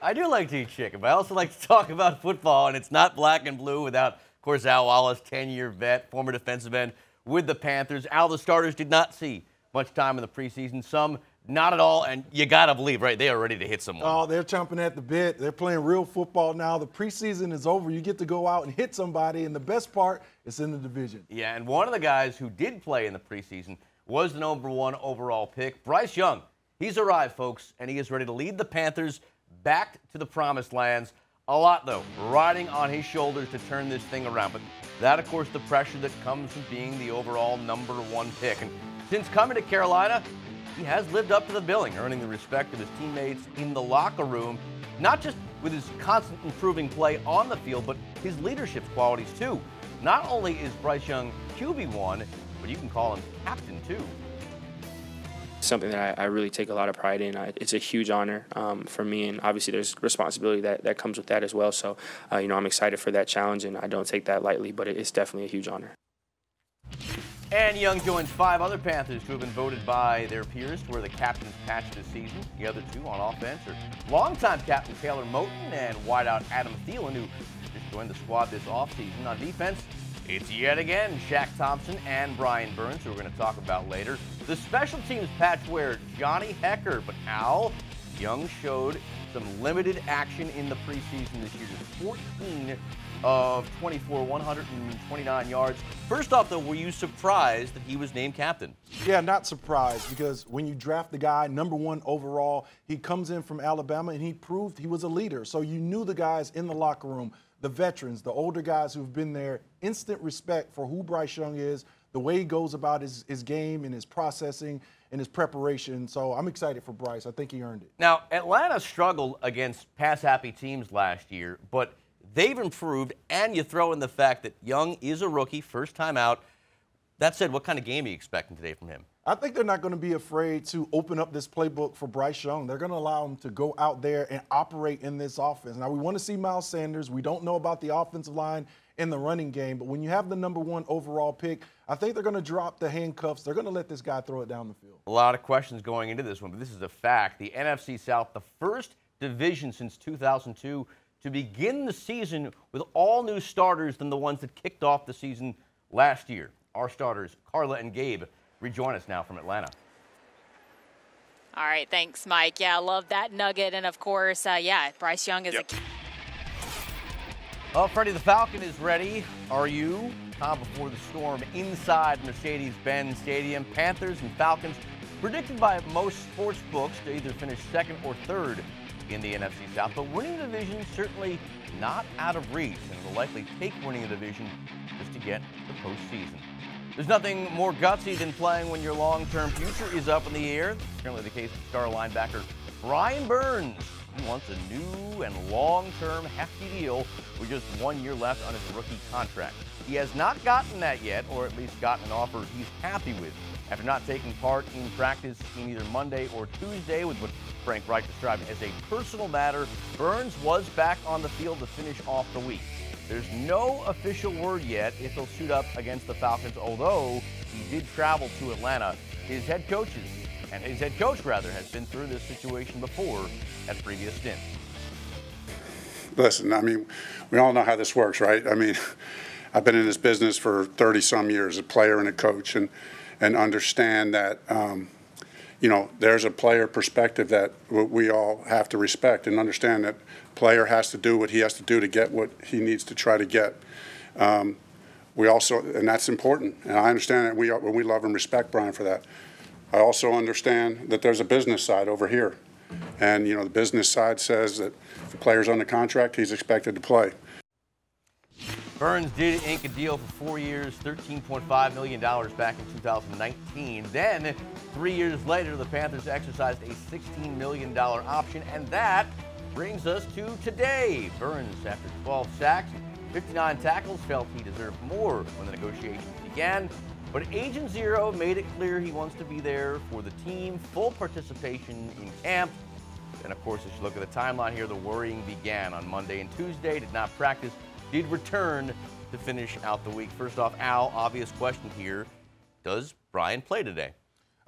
I do like to eat chicken, but I also like to talk about football, and it's not black and blue without, of course, Al Wallace, 10-year vet, former defensive end with the Panthers. Al, the starters did not see much time in the preseason, some not at all, and you got to believe, right, they are ready to hit someone. Oh, they're chomping at the bit. They're playing real football now. The preseason is over. You get to go out and hit somebody, and the best part is in the division. Yeah, and one of the guys who did play in the preseason was the #1 overall pick, Bryce Young. He's arrived, folks, and he is ready to lead the Panthers back to the promised lands. A lot, though, riding on his shoulders to turn this thing around. But that, of course, the pressure that comes from being the overall #1 pick. And since coming to Carolina, he has lived up to the billing, earning the respect of his teammates in the locker room, not just with his constant improving play on the field, but his leadership qualities, too. Not only is Bryce Young QB1, but you can call him captain, too. Something that I really take a lot of pride in. It's a huge honor for me, and obviously there's responsibility that comes with that as well. So, I'm excited for that challenge, and I don't take that lightly, but it's definitely a huge honor. And Young joins 5 other Panthers who have been voted by their peers to wear the captain's patch this season. The other 2 on offense are longtime captain Taylor Moton and wideout Adam Thielen, who just joined the squad this offseason. On defense, it's yet again Shaq Thompson and Brian Burns, who we're going to talk about later. The special teams patch wearer, Johnny Hecker. But Al, Young showed some limited action in the preseason this year. Just 14 of 24, 129 yards. First off, though, were you surprised that he was named captain? Yeah, not surprised, because when you draft the guy, #1 overall, he comes in from Alabama, and he proved he was a leader. So you knew the guys in the locker room, the veterans, the older guys who've been there, instant respect for who Bryce Young is, the way he goes about his game and his processing and his preparation. So I'm excited for Bryce. I think he earned it. Now, Atlanta struggled against pass-happy teams last year, but they've improved, and you throw in the fact that Young is a rookie, first time out. That said, what kind of game are you expecting today from him? I think they're not going to be afraid to open up this playbook for Bryce Young. They're going to allow him to go out there and operate in this offense. Now, we want to see Miles Sanders. We don't know about the offensive line in the running game, but when you have the #1 overall pick, I think they're going to drop the handcuffs. They're going to let this guy throw it down the field. A lot of questions going into this one, but this is a fact. The NFC South, the first division since 2002 to begin the season with all new starters than the ones that kicked off the season last year. Our starters, Carla and Gabe, rejoin us now from Atlanta. All right, thanks, Mike. Yeah, I love that nugget. And, of course, Bryce Young is a key. Well, Freddie, the Falcon is ready. Are you? Time before the storm inside Mercedes-Benz Stadium. Panthers and Falcons predicted by most sports books to either finish second or third in the NFC South. But winning the division certainly not out of reach, and will likely take winning the division just to get the postseason. There's nothing more gutsy than playing when your long-term future is up in the air. That's currently the case with star linebacker Brian Burns. He wants a new and long-term hefty deal with just 1 year left on his rookie contract. He has not gotten that yet, or at least gotten an offer he's happy with. After not taking part in practice in either Monday or Tuesday with what Frank Reich described as a personal matter, Burns was back on the field to finish off the week. There's no official word yet if he'll suit up against the Falcons, although he did travel to Atlanta. His head coach has been through this situation before at previous stints. Listen, I mean, we all know how this works, right? I mean, I've been in this business for 30-some years, a player and a coach, and understand that, there's a player perspective that we all have to respect, and understand that player has to do what he has to do to get what he needs to try to get. We also, and that's important, and I understand that we love and respect Brian for that. I also understand that there's a business side over here, and the business side says that if the player's under contract, he's expected to play. Burns did ink a deal for 4 years, $13.5 million back in 2019. Then, 3 years later, the Panthers exercised a $16 million option, and that brings us to today. Burns, after 12 sacks and 59 tackles, felt he deserved more when the negotiations began. But Agent Zero made it clear he wants to be there for the team, full participation in camp. And, of course, as you look at the timeline here, the worrying began on Monday and Tuesday. Did not practice, did return to finish out the week. First off, Al, obvious question here. Does Brian play today?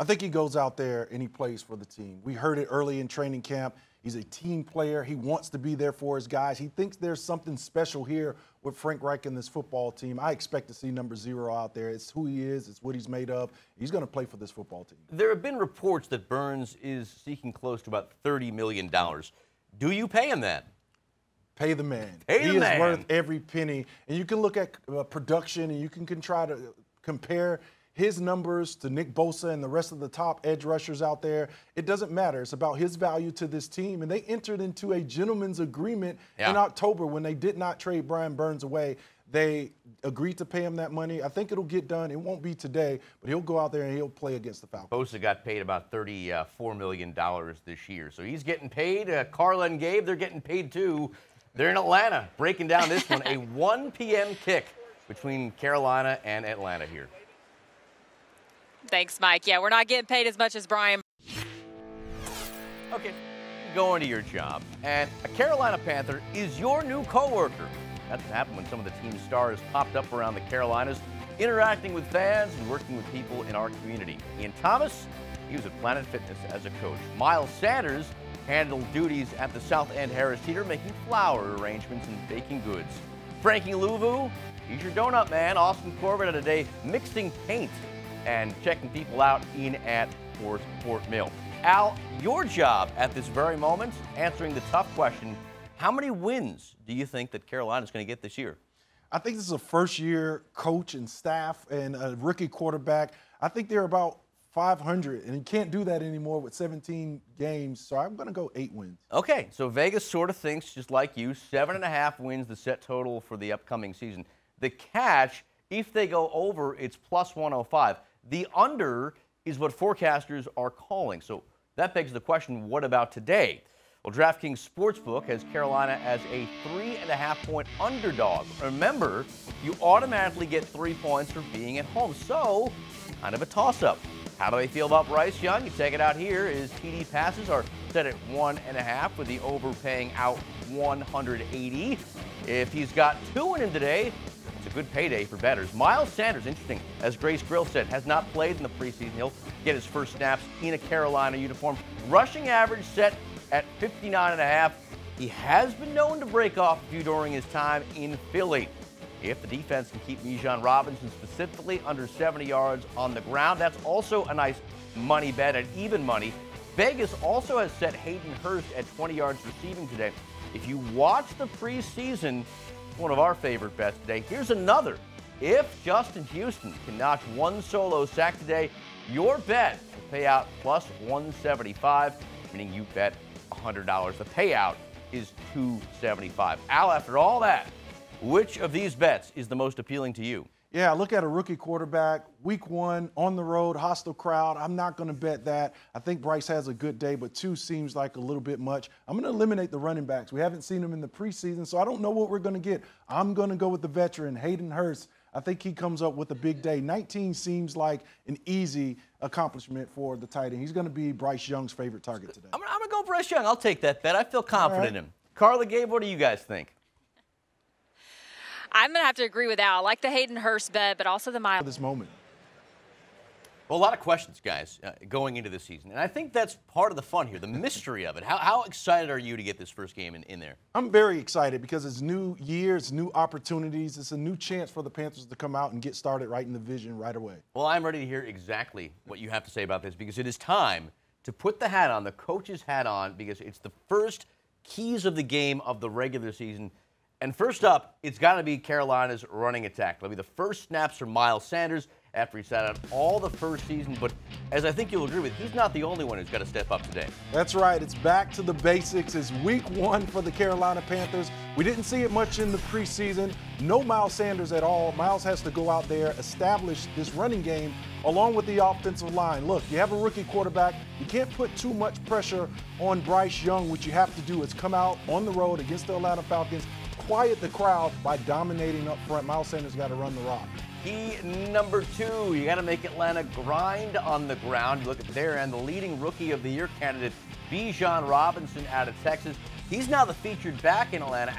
I think he goes out there and he plays for the team. We heard it early in training camp. He's a team player. He wants to be there for his guys. He thinks there's something special here with Frank Reich and this football team. I expect to see number 0 out there. It's who he is. It's what he's made of. He's going to play for this football team. There have been reports that Burns is seeking close to about $30 million. Do you pay him that? Pay the man. Pay the man. He is worth every penny. And you can look at production, and you can try to compare his numbers to Nick Bosa and the rest of the top edge rushers out there. It doesn't matter. It's about his value to this team. And they entered into a gentleman's agreement in October when they did not trade Brian Burns away. They agreed to pay him that money. I think it'll get done. It won't be today, but he'll go out there and he'll play against the Falcons. Bosa got paid about $34 million this year. So he's getting paid. Carla and Gabe, they're getting paid too. They're in Atlanta, breaking down this one, a 1 p.m. kick between Carolina and Atlanta here. Thanks, Mike. Yeah, we're not getting paid as much as Brian. Okay, going to your job, and a Carolina Panther is your new coworker. That's what happened when some of the team's stars popped up around the Carolinas, interacting with fans and working with people in our community. Ian Thomas, he was at Planet Fitness as a coach. Miles Sanders handled duties at the South End Harris Teeter, making flower arrangements and baking goods. Frankie Louvu, he's your donut man. Austin Corbett had a day mixing paint and checking people out in at Fort Mill. Al, your job at this very moment, answering the tough question, how many wins do you think that Carolina's going to get this year? I think this is a first-year coach and staff and a rookie quarterback. I think they're about 500, and you can't do that anymore with 17 games, so I'm going to go 8 wins. Okay, so Vegas sort of thinks just like you, 7.5 wins the set total for the upcoming season. The catch, if they go over, it's plus 105. The under is what forecasters are calling. So that begs the question, what about today? Well, DraftKings Sportsbook has Carolina as a 3.5-point underdog. Remember, you automatically get 3 points for being at home. So, kind of a toss-up. How do they feel about Bryce Young? You take it out here. His TD passes are set at 1.5 with the over paying out 180. If he's got 2 in him today, it's a good payday for bettors. Miles Sanders, interesting, as Grace Grill said, has not played in the preseason. He'll get his first snaps in a Carolina uniform. Rushing average set at 59.5. He has been known to break off a few during his time in Philly. If the defense can keep Bijan Robinson specifically under 70 yards on the ground, that's also a nice money bet at even money. Vegas also has set Hayden Hurst at 20 yards receiving today. If you watch the preseason, one of our favorite bets today, here's another. If Justin Houston can notch 1 solo sack today, your bet will pay out plus 175, meaning you bet $100. The payout is $275. Al, after all that, which of these bets is the most appealing to you? Yeah, look at a rookie quarterback, week 1, on the road, hostile crowd. I'm not going to bet that. I think Bryce has a good day, but 2 seems like a little bit much. I'm going to eliminate the running backs. We haven't seen them in the preseason, so I don't know what we're going to get. I'm going to go with the veteran, Hayden Hurst. I think he comes up with a big day. 19 seems like an easy accomplishment for the tight end. He's going to be Bryce Young's favorite target today. I'm going to go Bryce Young. I'll take that bet. I feel confident in him. Carla, Gabe, what do you guys think? I'm going to have to agree with Al. I like the Hayden Hurst bet, but also the Miles. This moment. Well, a lot of questions, guys, going into the season. And I think that's part of the fun here, the mystery of it. How excited are you to get this first game in there? I'm very excited because it's new years, new opportunities. It's a new chance for the Panthers to come out and get started right in the vision right away. Well, I'm ready to hear exactly what you have to say about this because it is time to put the hat on, the coach's hat on, because it's the first keys of the game of the regular season. And first up, it's got to be Carolina's running attack. It'll be the first snaps from Miles Sanders after he sat out all the first season. But as I think you'll agree with, he's not the only one who's got to step up today. That's right. It's back to the basics. It's week 1 for the Carolina Panthers. We didn't see it much in the preseason. No Miles Sanders at all. Miles has to go out there, establish this running game along with the offensive line. Look, you have a rookie quarterback. You can't put too much pressure on Bryce Young. What you have to do is come out on the road against the Atlanta Falcons, quiet the crowd by dominating up front. Miles Sanders got to run the rock. Key number 2, you got to make Atlanta grind on the ground. You look at there, and the leading Rookie of the Year candidate, Bijan Robinson out of Texas. He's now the featured back in Atlanta.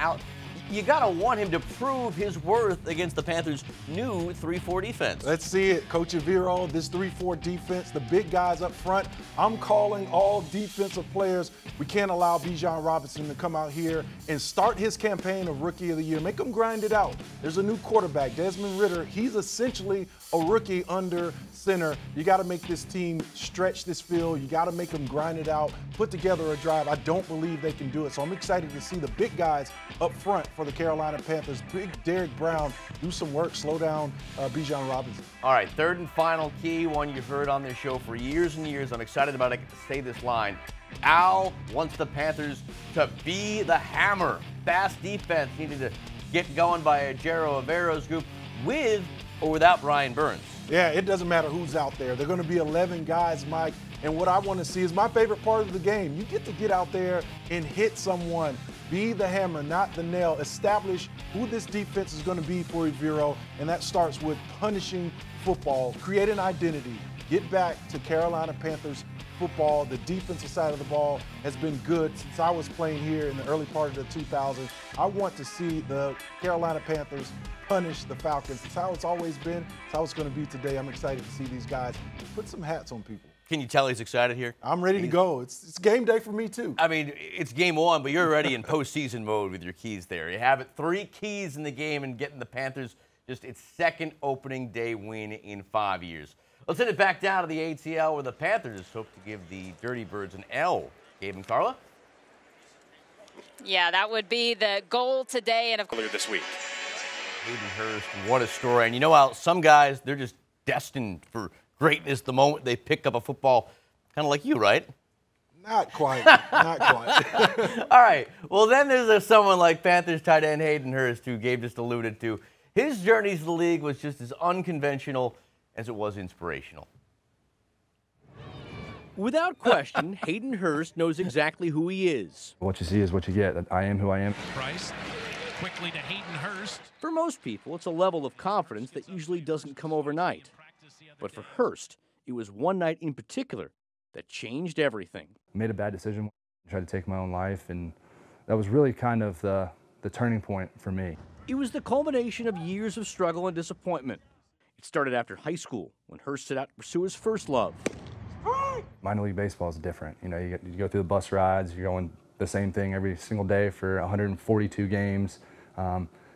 you got to want him to prove his worth against the Panthers' new 3-4 defense. Let's see it, Coach Bbkl, this 3-4 defense, the big guys up front. I'm calling all defensive players. We can't allow Bijan Robinson to come out here and start his campaign of Rookie of the Year. Make him grind it out. There's a new quarterback, Desmond Ridder. He's essentially a rookie under center. You got to make this team stretch this field. You got to make them grind it out, put together a drive. I don't believe they can do it. So I'm excited to see the big guys up front for the Carolina Panthers. Big Derrick Brown do some work, slow down Bijan Robinson. All right, third and final key, one you've heard on this show for years and years. I'm excited about it. Say this line. Al wants the Panthers to be the hammer. Fast defense needed to get going by Ejiro Evero's group with or without Brian Burns. Yeah, it doesn't matter who's out there. They're going to be 11 guys, Mike. And what I want to see is my favorite part of the game. You get to get out there and hit someone. Be the hammer, not the nail. Establish who this defense is going to be for Bbkl, and that starts with punishing football. Create an identity. Get back to Carolina Panthers football. The defensive side of the ball has been good since I was playing here in the early part of the 2000s. I want to see the Carolina Panthers punish the Falcons. It's how it's always been. It's how it's going to be today. I'm excited to see these guys put some hats on people. Can you tell he's excited here? I'm ready to go. It's game day for me, too. I mean, it's game one, but you're already in postseason mode with your keys there. You have it 3 keys in the game and getting the Panthers just its second opening day win in 5 years. Let's send it back down to the ATL where the Panthers hope to give the Dirty Birds an L. Gabe and Carla? Yeah, that would be the goal today. And of Earlier this week. Hayden Hurst, what a story. And you know how some guys, they're just destined for greatness the moment they pick up a football, kind of like you, right? Not quite. Not quite. All right. Well, then there's someone like Panthers tight end Hayden Hurst, who Gabe just alluded to. His journey to the league was just as unconventional as it was inspirational. Without question, Hayden Hurst knows exactly who he is. What you see is what you get. I am who I am. Price quickly to Hayden Hurst. For most people, it's a level of confidence that usually doesn't come overnight. But for Hurst, it was one night in particular that changed everything. I made a bad decision, tried to take my own life, and that was really kind of the turning point for me. It was the culmination of years of struggle and disappointment. It started after high school, when Hurst set out to pursue his first love. Minor league baseball is different. You know, you go through the bus rides, you're going the same thing every single day for 142 games.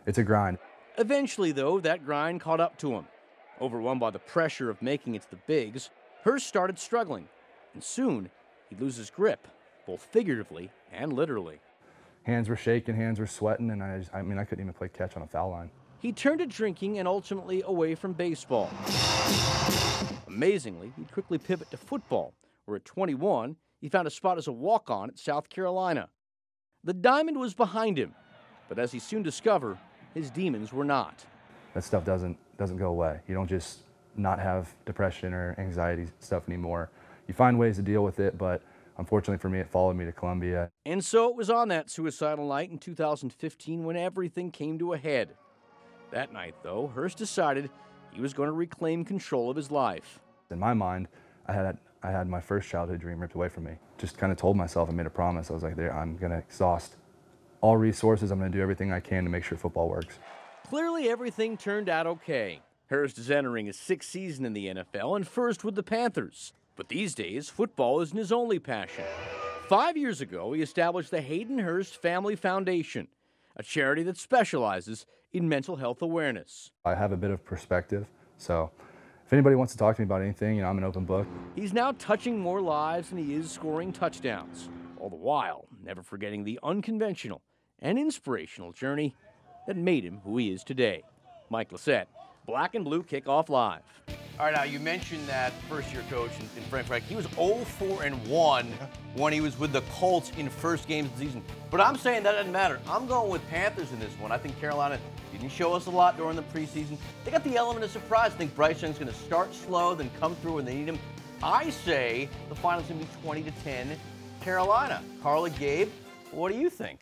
It's a grind. Eventually, though, that grind caught up to him. Overwhelmed by the pressure of making it to the bigs, Hurst started struggling, and soon he'd lose his grip, both figuratively and literally. Hands were shaking, hands were sweating, and I couldn't even play catch on a foul line. He turned to drinking and ultimately away from baseball. Amazingly, he'd quickly pivot to football, where at 21, he found a spot as a walk-on at South Carolina. The diamond was behind him, but as he soon discovered, his demons were not. That stuff doesn't go away. You don't just not have depression or anxiety stuff anymore. You find ways to deal with it, but unfortunately for me, it followed me to Columbia. And so it was on that suicidal night in 2015 when everything came to a head. That night, though, Hurst decided he was going to reclaim control of his life. In my mind, I had my first childhood dream ripped away from me. Just kind of told myself, I made a promise. I was like, I'm going to exhaust all resources. I'm going to do everything I can to make sure football works. Clearly, everything turned out okay. Hurst is entering his 6th season in the NFL and first with the Panthers. But these days, football isn't his only passion. 5 years ago, he established the Hayden Hurst Family Foundation, a charity that specializes in mental health awareness. I have a bit of perspective, so if anybody wants to talk to me about anything, I'm an open book. He's now touching more lives than he is scoring touchdowns, all the while never forgetting the unconventional and inspirational journey that made him who he is today. Mike Lissette, Black and Blue Kickoff Live. All right, now you mentioned that first-year coach in Frank Reich. He was 0-4-1 when he was with the Colts in first games of the season. But I'm saying that doesn't matter. I'm going with Panthers in this one. I think Carolina didn't show us a lot during the preseason. They got the element of surprise. I think Bryce Young's going to start slow, then come through when they need him. I say the final's going to be 20-10 Carolina. Carla, Gabe, what do you think?